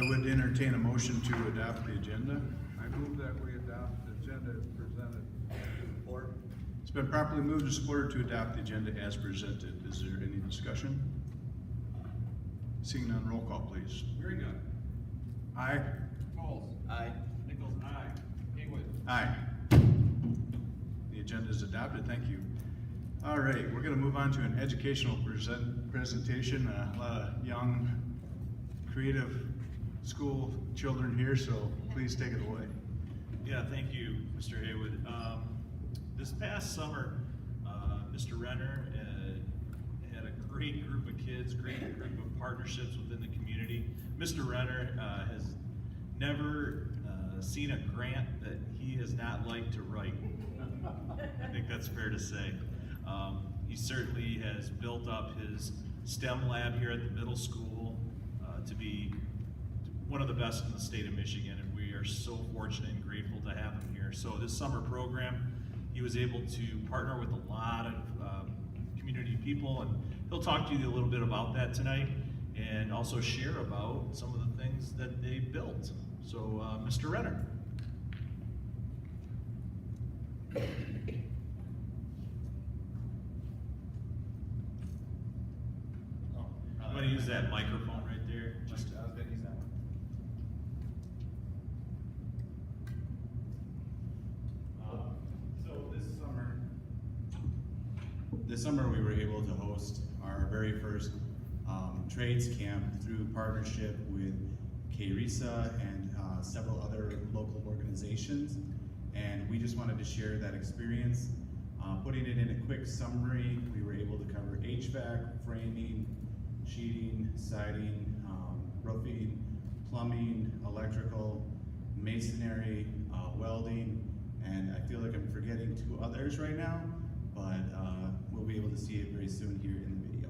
would entertain a motion to adopt the agenda. I move that we adopt the agenda as presented. Support. It's been properly moved and supported to adopt the agenda as presented. Is there any discussion? Seeing none, roll call please. Very good. Aye. Coles. Aye. Nichols, aye. Haywood. Aye. The agenda is adopted, thank you. All right, we're gonna move on to an educational presentation. A lot of young, creative school children here, so please take it away. Yeah, thank you, Mr. Haywood. This past summer, Mr. Renner had a great group of kids, great group of partnerships within the community. Mr. Renner has never seen a grant that he has not liked to write. I think that's fair to say. He certainly has built up his STEM lab here at the middle school to be one of the best in the state of Michigan, and we are so fortunate and grateful to have him here. So this summer program, he was able to partner with a lot of community people, and he'll talk to you a little bit about that tonight, and also share about some of the things that they built. So Mr. Renner. I'm going to use that microphone right there. Just I was gonna use that one. So this summer we were able to host our very first trades camp through partnership with KRISA and several other local organizations. And we just wanted to share that experience. Putting it in a quick summary, we were able to cover HVAC, framing, sheeting, siding, roofing, plumbing, electrical, masonry, welding, and I feel like I'm forgetting 2 others right now, but we'll be able to see it very soon here in the video.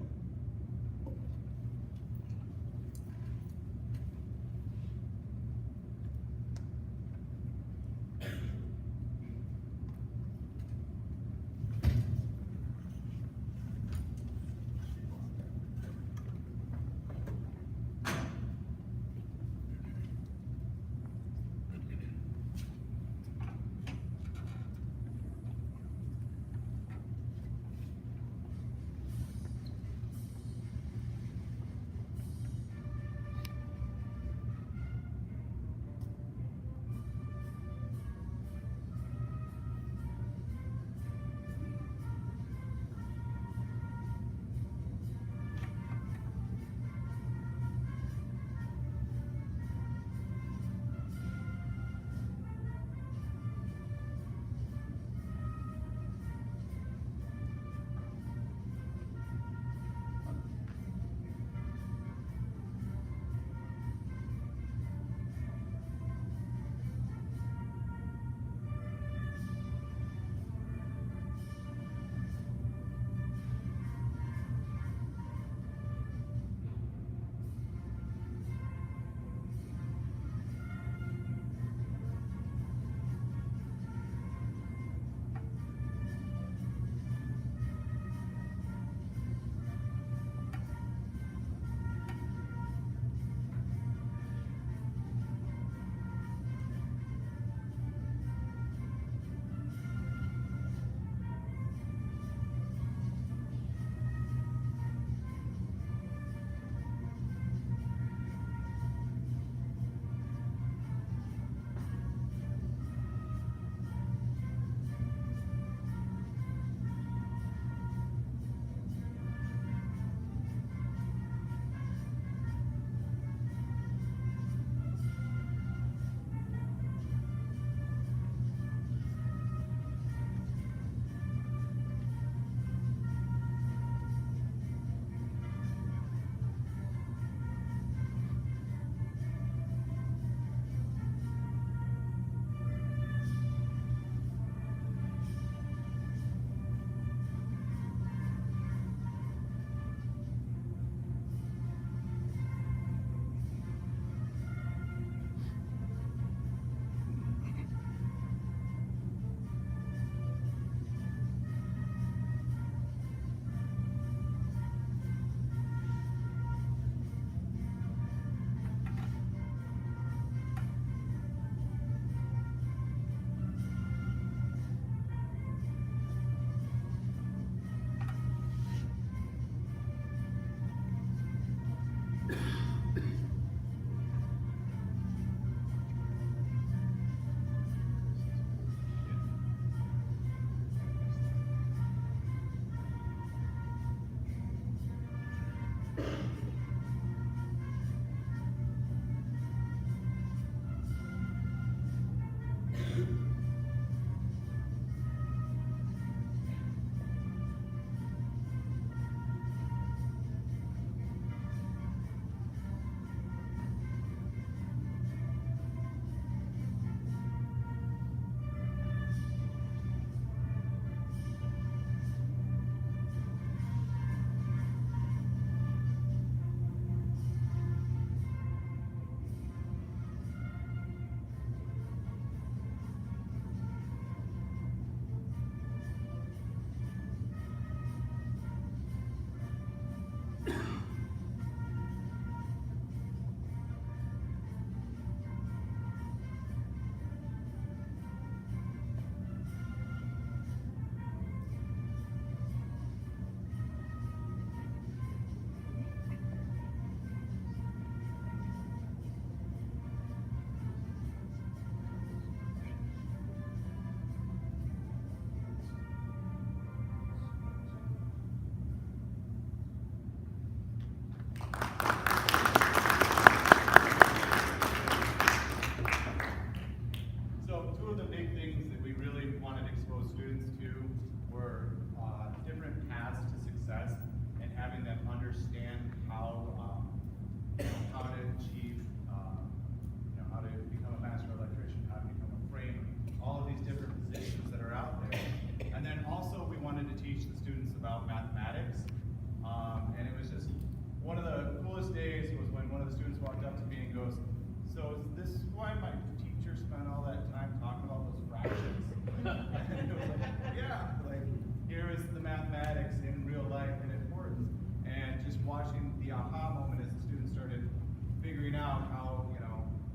figuring out how,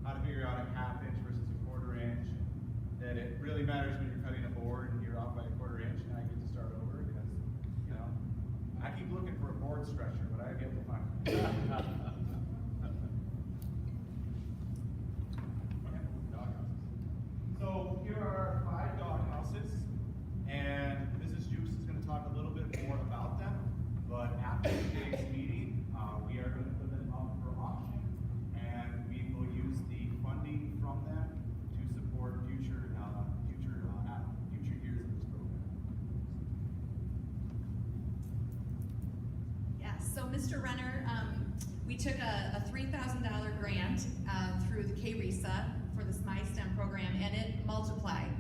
how to figure out a 1/2 inch versus a 1/4 inch, that it really matters when you're cutting a board and you're off by a 1/4 inch and I get to start over because, I keep looking for a board stretcher, but I have yet to find it. So here are our 5 dog houses, and Mrs. Jukes is going to talk a little bit more about them. But after today's meeting, we are going to put them up for auction, and we will use the funding from them to support future years of this program. Yes, so Mr. Renner, we took a $3,000 grant through the KRESA for the SMI-STEM program, and it multiplied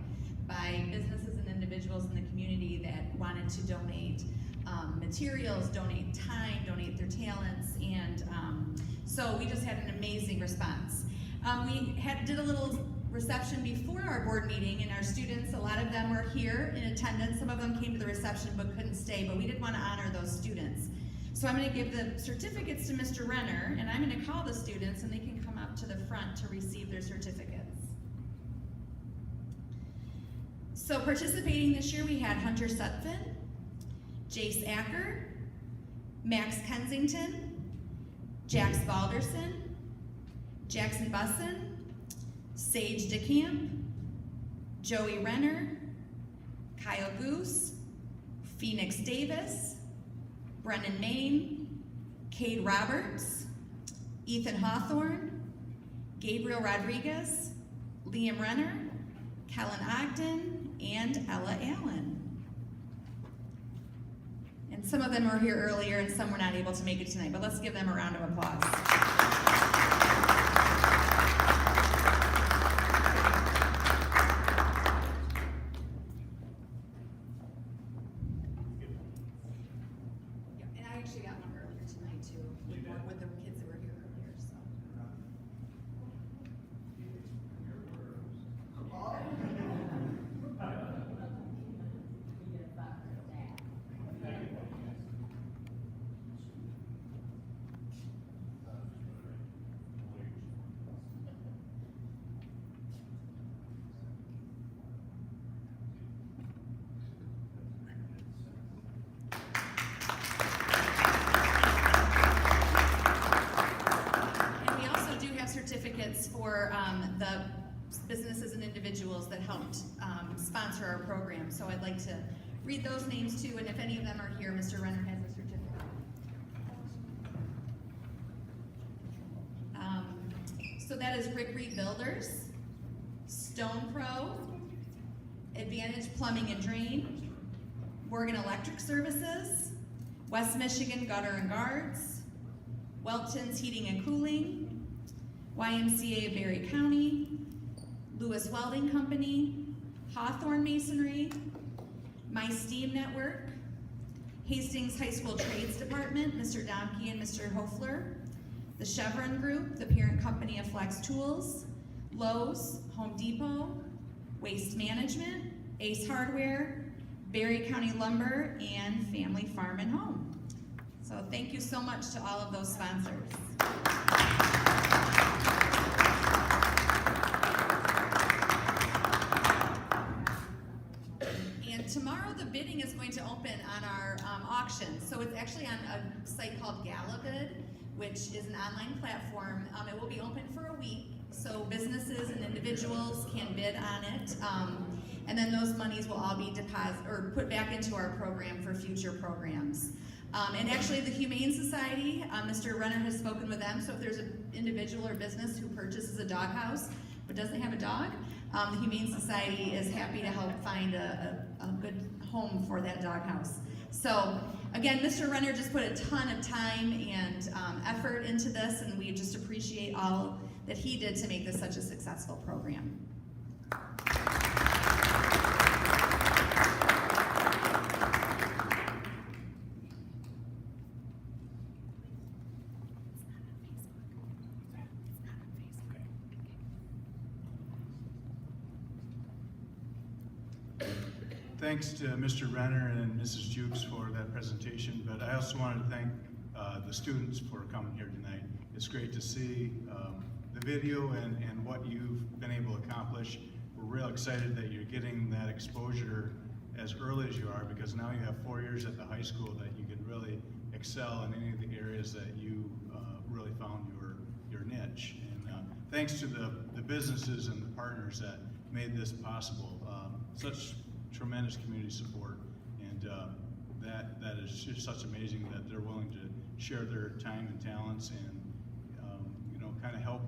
by businesses and individuals in the community that wanted to donate materials, donate time, donate their talents, and so we just had an amazing response. We did a little reception before our board meeting, and our students, a lot of them were here in attendance. Some of them came to the reception but couldn't stay, but we did want to honor those students. So I'm going to give the certificates to Mr. Renner, and I'm going to call the students, and they can come up to the front to receive their certificates. So participating this year, we had Hunter Sutphin, Jace Acker, Max Kensington, Jax Balderson, Jackson Busson, Sage DeCamp, Joey Renner, Kyle Goose, Phoenix Davis, Brennan Main, Cade Roberts, Ethan Hawthorne, Gabriel Rodriguez, Liam Renner, Kellen Ogden, and Ella Allen. And some of them were here earlier and some were not able to make it tonight, but let's give them a round of applause. And I actually got one earlier tonight too, with the kids that were here earlier, so. And we also do have certificates for the businesses and individuals that helped sponsor our program. So I'd like to read those names too, and if any of them are here, Mr. Renner has a certificate. So that is Rick Reed Builders, Stone Pro, Advantage Plumbing and Drain, Morgan Electric Services, West Michigan Gutter and Guards, Welton's Heating and Cooling, YMCA of Berry County, Lewis Welding Company, Hawthorne Masonry, My Steam Network, Hastings High School Trades Department, Mr. Domke and Mr. Hofler, the Chevron Group, the parent company of Flex Tools, Lowe's, Home Depot, Waste Management, Ace Hardware, Berry County Lumber, and Family Farm and Home. So thank you so much to all of those sponsors. And tomorrow the bidding is going to open on our auction. So it's actually on a site called GalaBid, which is an online platform. It will be open for a week, so businesses and individuals can bid on it. And then those monies will all be put back into our program for future programs. And actually the Humane Society, Mr. Renner has spoken with them, so if there's an individual or business who purchases a doghouse but doesn't have a dog, the Humane Society is happy to help find a good home for that doghouse. So again, Mr. Renner just put a ton of time and effort into this, and we just appreciate all that he did to make this such a successful program. Thanks to Mr. Renner and Mrs. Jukes for that presentation, but I also wanted to thank the students for coming here tonight. it's great to see the video and what you've been able to accomplish. We're real excited that you're getting that exposure as early as you are, because now you have 4 years at the high school that you can really excel in any of the areas that you really found your niche. And thanks to the businesses and the partners that made this possible. Such tremendous community support, and that is just such amazing that they're willing to share their time and talents and kind of help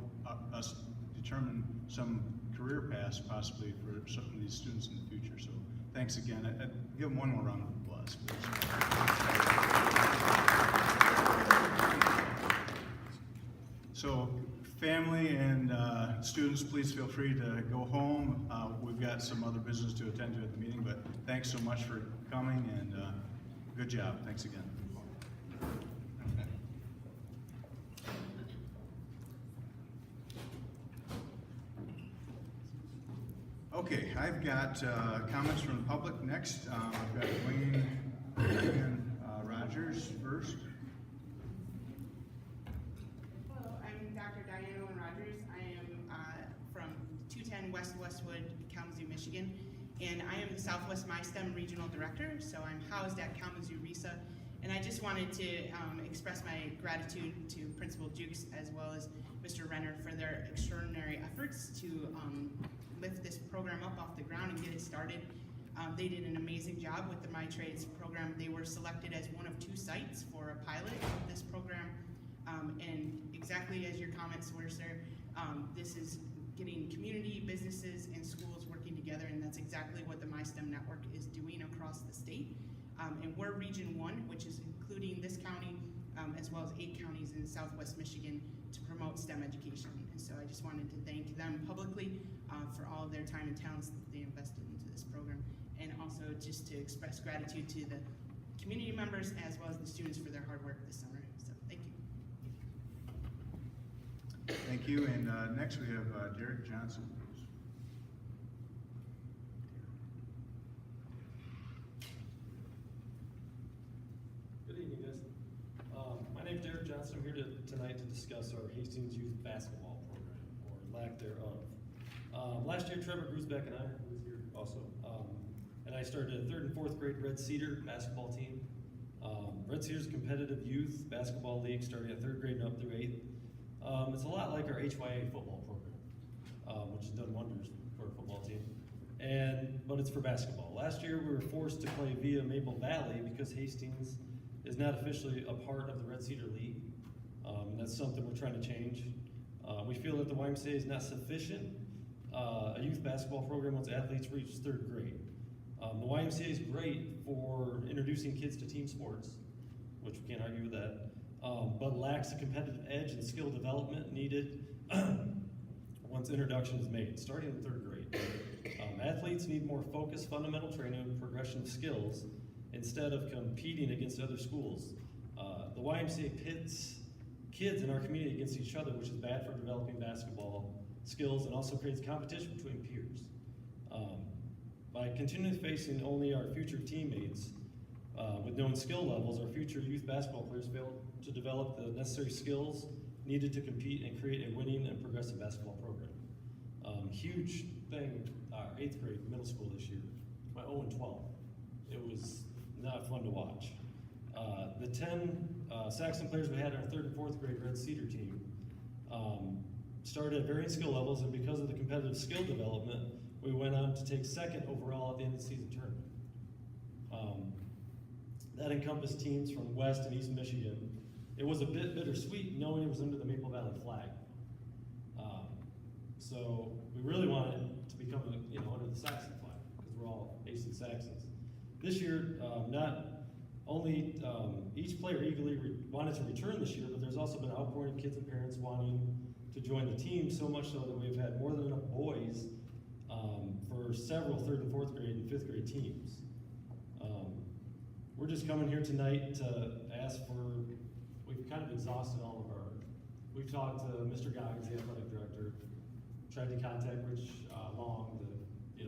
us determine some career paths possibly for some of these students in the future. So thanks again. I'd give them one more round of applause, please. So family and students, please feel free to go home. We've got some other business to attend to at the meeting, but thanks so much for coming, and good job. Thanks again. Okay, I've got comments from the public next. I've got Wayne and Rogers first. Hello, I'm Dr. Diane Owen Rogers. I am from 210 West Westwood, Kalamazoo, Michigan, and I am the Southwest MySTEM Regional Director, so I'm housed at Kalamazoo RISA, and I just wanted to express my gratitude to Principal Jukes as well as Mr. Renner for their extraordinary efforts to lift this program up off the ground and get it started. They did an amazing job with the My Trades program. They were selected as one of 2 sites for a pilot of this program. And exactly as your comments were, sir, this is getting community, businesses, and schools working together, and that's exactly what the MySTEM network is doing across the state. And we're Region 1, which is including this county, as well as 8 counties in Southwest Michigan to promote STEM education. And so I just wanted to thank them publicly for all of their time and talents that they invested into this program, and also just to express gratitude to the community members as well as the students for their hard work this summer. So thank you. Thank you, and next we have Derek Johnson. Good evening, guys. My name's Derek Johnson. I'm here tonight to discuss our Hastings Youth Basketball Program, or lack thereof. Last year, Trevor Grusbeck and I, who was here also, and I started a 3rd and 4th grade Red Cedar basketball team. Red Cedar's a competitive youth basketball league starting at 3rd grade and up through 8th. It's a lot like our HYA football program, which has done wonders for a football team. But it's for basketball. Last year, we were forced to play via Maple Valley because Hastings is not officially a part of the Red Cedar League. That's something we're trying to change. We feel that the YMCA is not sufficient a youth basketball program once athletes reach 3rd grade. The YMCA is great for introducing kids to team sports, which we can't argue with that, but lacks the competitive edge and skill development needed once introduction is made, starting in 3rd grade. Athletes need more focused fundamental training and progression of skills instead of competing against other schools. The YMCA pits kids in our community against each other, which is bad for developing basketball skills and also creates competition between peers. By continually facing only our future teammates with known skill levels, our future youth basketball players fail to develop the necessary skills needed to compete and create a winning and progressive basketball program. Huge thing, 8th grade, middle school this year, my 0-12. It was not fun to watch. The 10 Saxon players we had in our 3rd and 4th grade Red Cedar team started at varying skill levels, and because of the competitive skill development, we went on to take 2nd overall at the end of the season tournament. That encompassed teams from West and East Michigan. It was a bit bittersweet knowing it was under the Maple Valley flag. So we really wanted it to become under the Saxon flag, because we're all Hastings Saxons. This year, not only each player eagerly wanted to return this year, but there's also been outpouring of kids and parents wanting to join the team, so much so that we've had more than enough boys for several 3rd and 4th grade and 5th grade teams. We're just coming here tonight to ask for, we've kind of exhausted all of our, we've talked to Mr. Goggins, the athletic director, tried to contact Rich Long, the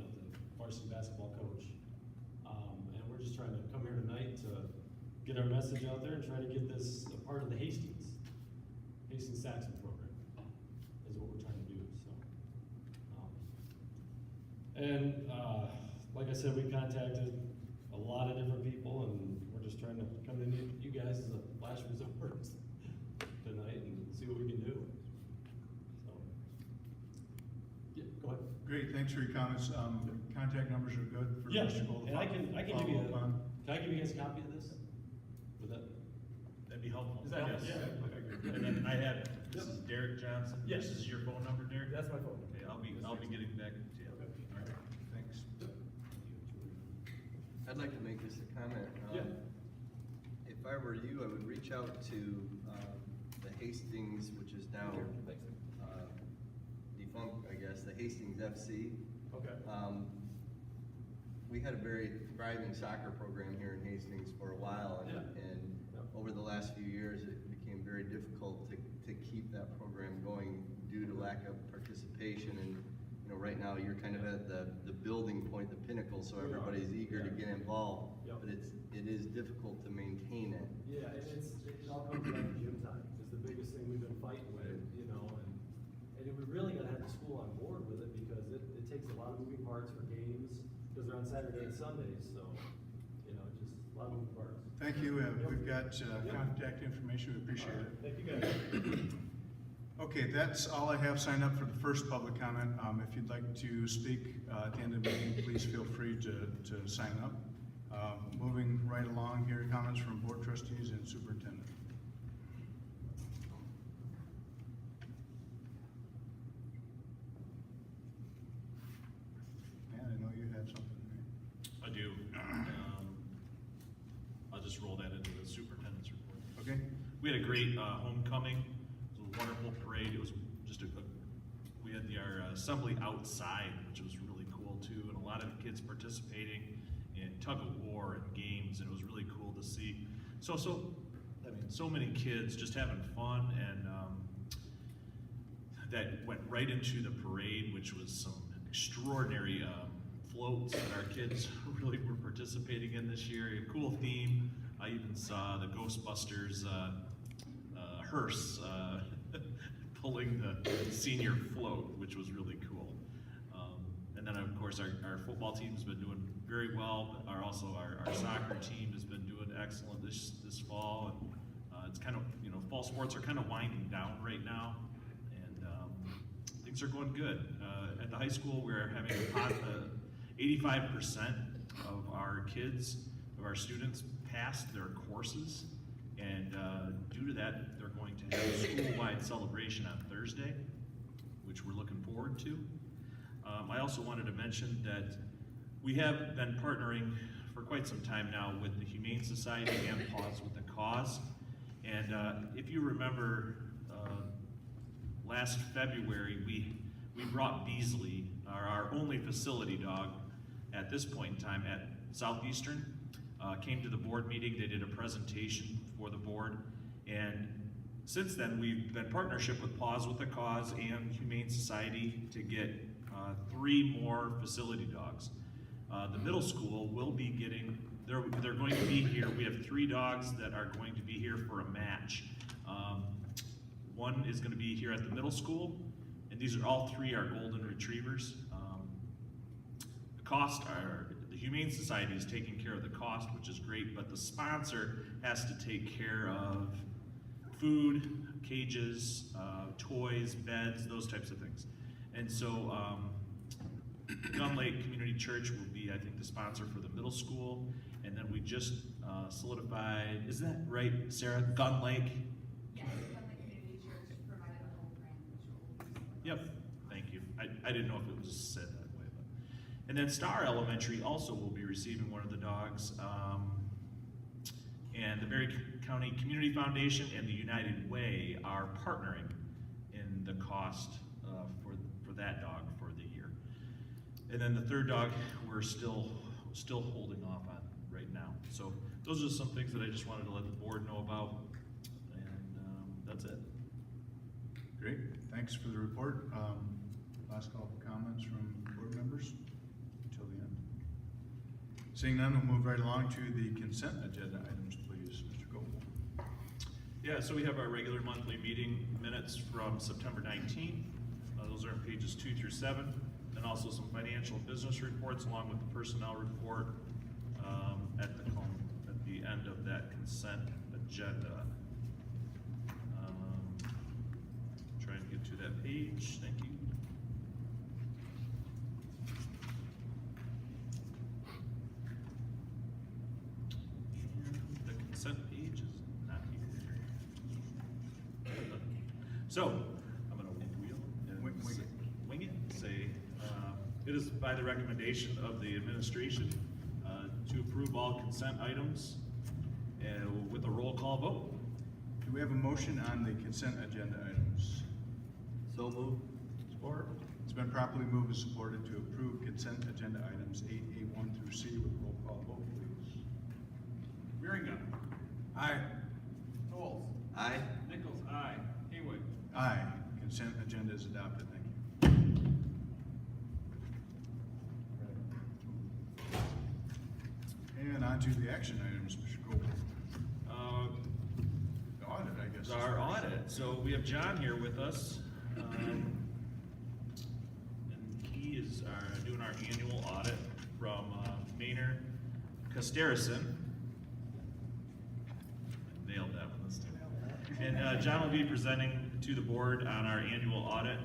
varsity basketball coach. And we're just trying to come here tonight to get our message out there and try to get this a part of the Hastings Hastings Saxon program, is what we're trying to do, so. Like I said, we contacted a lot of different people, and we're just trying to come to you guys as a last resort tonight and see what we can do. So, yeah, go ahead. Great, thanks for your comments. Contact numbers are good for Yeah, Mr. Gold. and I can give you Follow up on. can I give you guys a copy of this? Would that? That'd be helpful. Is that helpful? Yes. Yeah. Okay, good. And then I have, this is Derek Johnson. Yes. This is your phone number, Derek? That's my phone. Okay, I'll be getting back to you. Okay. All right. Thanks. I'd like to make just a comment. Yeah. If I were you, I would reach out to the Hastings, which is now defunct, I guess, the Hastings FC. Okay. We had a very thriving soccer program here in Hastings for a while, and, Yeah. and over the last few years, it became very difficult to keep that program going due to lack of participation. And you know, right now you're kind of at the building point, the pinnacle, so We are. everybody's eager to Yeah. get involved. Yep. But it is difficult to maintain it. Yeah, and it all comes down to gym time, is the biggest thing we've been fighting with, you know, and we really gotta have the school on board with it, because it takes a lot of moving parts for games, because they're on Saturday and Sundays, so, you know, just a lot of moving parts. Thank you. We've got contact information. We appreciate it. Thank you guys. Okay, that's all I have signed up for the first public comment. If you'd like to speak at the end of the meeting, please feel free to sign up. Moving right along here, comments from board trustees and superintendent. Man, I know you had something, right? I do. I'll just roll that into the superintendent's report. Okay? We had a great homecoming. It was a wonderful parade. It was just we had our assembly outside, which was really cool too, and a lot of kids participating in tug of war and games, and it was really cool to see. So many kids just having fun, and that went right into the parade, which was some extraordinary floats that our kids really were participating in this year. A cool theme. I even saw the Ghostbusters hearse pulling the senior float, which was really cool. And then of course our football team's been doing very well. Our soccer team has been doing excellent this fall. And it's kind of, you know, fall sports are kind of winding down right now, and things are going good. At the high school, we're having 85% of our kids, of our students, pass their courses, and due to that, they're going to have a school-wide celebration on Thursday, which we're looking forward to. I also wanted to mention that we have been partnering for quite some time now with the Humane Society and Paws with a Cause. And if you remember, last February, we brought Beasley, our only facility dog at this point in time at Southeastern, came to the board meeting. They did a presentation for the board, and since then we've been in partnership with Paws with a Cause and Humane Society to get 3 more facility dogs. The middle school will be getting, they're going to be here. We have 3 dogs that are going to be here for a match. One is going to be here at the middle school, and these are all 3 are golden retrievers. The Humane Society is taking care of the cost, which is great, but the sponsor has to take care of food, cages, toys, beds, those types of things. And so Gun Lake Community Church will be, I think, the sponsor for the middle school, and then we just solidified, is that right, Sarah? Gun Lake? Yes, Gun Lake Community Church provided a home grant, which will be. Yep, thank you. I didn't know if it was said that way. But. And then Star Elementary also will be receiving one of the dogs. And the Berry County Community Foundation and the United Way are partnering in the cost for that dog for the year. And then the third dog, we're still holding off on right now. So those are some things that I just wanted to let the board know about, and that's it. Great, thanks for the report. Last call for comments from board members until the end. Seeing none, we'll move right along to the consent agenda items, please. Mr. Gold. Yeah, so we have our regular monthly meeting minutes from September 19th. Those are on pages 2 through 7. And also some financial and business reports along with the personnel report at the end of that consent agenda. Trying to get to that page, thank you. And the consent page is not here. So, I'm gonna wheel and Wing it. wing it, say, it is by the recommendation of the administration to approve all consent items with a roll call vote. Do we have a motion on the consent agenda items? So moved. Support. It's been properly moved and supported to approve consent agenda items 8A1 through C with roll call vote, please. Merringa. Aye. Coles. Aye. Nichols, aye. Haywood. Aye. Consent agenda is adopted, thank you. And on to the action items, Mr. Gold. The audit, I guess. is Our first. audit, so we have John here with us. And he is doing our annual audit from Maynard Costerison. Nailed that one this time. And John will be presenting to the board on our annual audit,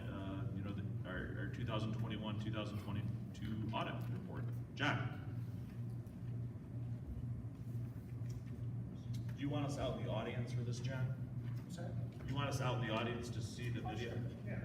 our 2021, 2022 audit report. John? Do you want us out in the audience for this, John? You want us out in the audience to see the video? Yeah,